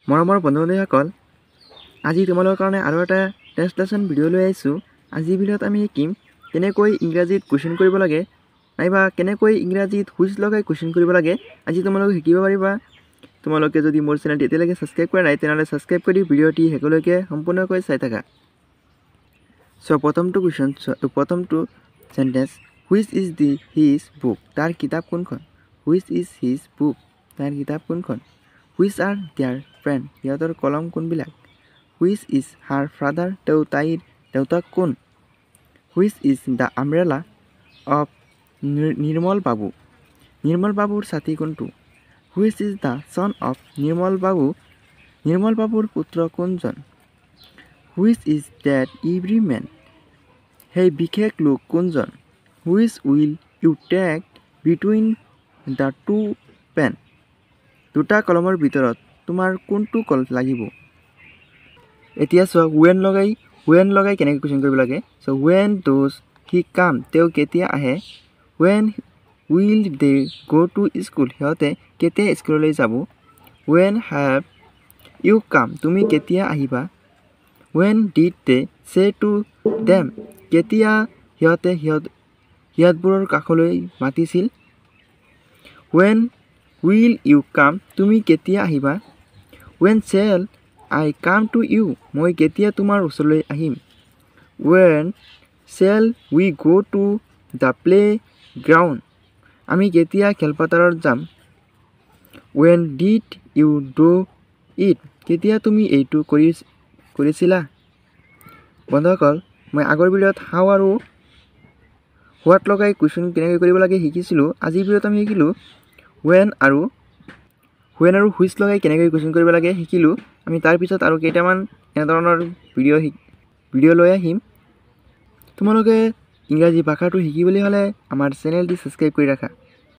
মৰমৰ বন্ধু-বান্ধৱীসকল, আজি তোমালোকৰ কাৰণে আৰু এটা ট্ৰেন্সলেশ্যন ভিডিঅ' লৈ আহিছোঁ। আজিৰ ভিডিঅ'ত আমি শিকিম কেনেকৈ ইংৰাজীত কুৱেশ্যন কৰিব লাগে, নাইবা কেনেকৈ ইংৰাজীত হুইচ লগাই কুৱেশ্যন কৰিব লাগে। আজি তোমালোকে শিকিব পাৰিবা। তোমালোকে যদি মোৰ চেনেলটি এতিয়ালৈকে ছাবস্ক্ৰাইব কৰা নাই, তেনেহ'লে ছাবস্ক্ৰাইব কৰি ভিডিঅ'টি শেষলৈকে সম্পূৰ্ণকৈ চাই থাকা। প্ৰথমটো sentence, which is his book, তাৰ কিতাপ কোনখন? হুইচ ইজ হিজ বুক, তাৰ কিতাপ কোনখন? হুইচ আৰ দেয়াৰ ফ্ৰেণ্ড, সিহঁতৰ কলম কোনবিলাক? হুইচ ইজ হাৰ ফাদাৰ, তাইৰ দেউতাক কোন? Which is the umbrella of Nirmal Babu, Nirmal বাবুৰ ছাতি কোনটো? Which is the son of Nirmal Babu, Nirmal বাবুৰ পুত্ৰ কোনজন? Which is that every man, সেই বিশেষ লোক কোনজন? Which will you take between the two pen, দুটা কলমৰ ভিতৰত তোমাৰ কোনটো কল লাগিব? এতিয়া চোৱা, ৱেন লগাই কেনেকৈ কুৱেশ্যন কৰিব লাগে। চ' ৱেন ডজ হি কাম, তেওঁ কেতিয়া আহে? ৱেন উইল দে গ' টু স্কুল, সিহঁতে কেতিয়া স্কুললৈ যাব? ৱেন হেভ ইউ কাম, তুমি কেতিয়া আহিবা? ৱেন ডিড দে চে টু দেম, কেতিয়া সিহঁতবোৰৰ কাষলৈ মাতিছিল? ৱেন উইল ইউ কাম, তুমি কেতিয়া আহিবা? When shell I come to you, মই কেতিয়া তোমাৰ ওচৰলৈ আহিম? ৱেন শ্বেল উই গ' টু দ্য প্লে গ্ৰাউণ্ড, আমি কেতিয়া খেলপথাৰত যাম? When did you do it, কেতিয়া তুমি এইটো কৰিছিলা? বন্ধুসকল, মই আগৰ ভিডিঅ'ত হাউ আৰু হোৱাট লগাই কুৱেশ্যন কেনেকৈ কৰিব লাগে শিকিছিলোঁ। আজিৰ ভিডিঅ'ত আমি শিকিলোঁ ৱেন আৰু হুইচ লগাই কেনেকৈ কুৱেশ্যন কৰিব লাগে শিকিলোঁ। আমি তাৰপিছত আৰু কেইটামান এনেধৰণৰ ভিডিঅ' লৈ আহিম। তোমালোকে ইংৰাজী ভাষাটো শিকিবলৈ হ'লে আমাৰ চেনেলটি ছাবস্ক্ৰাইব কৰি ৰাখা।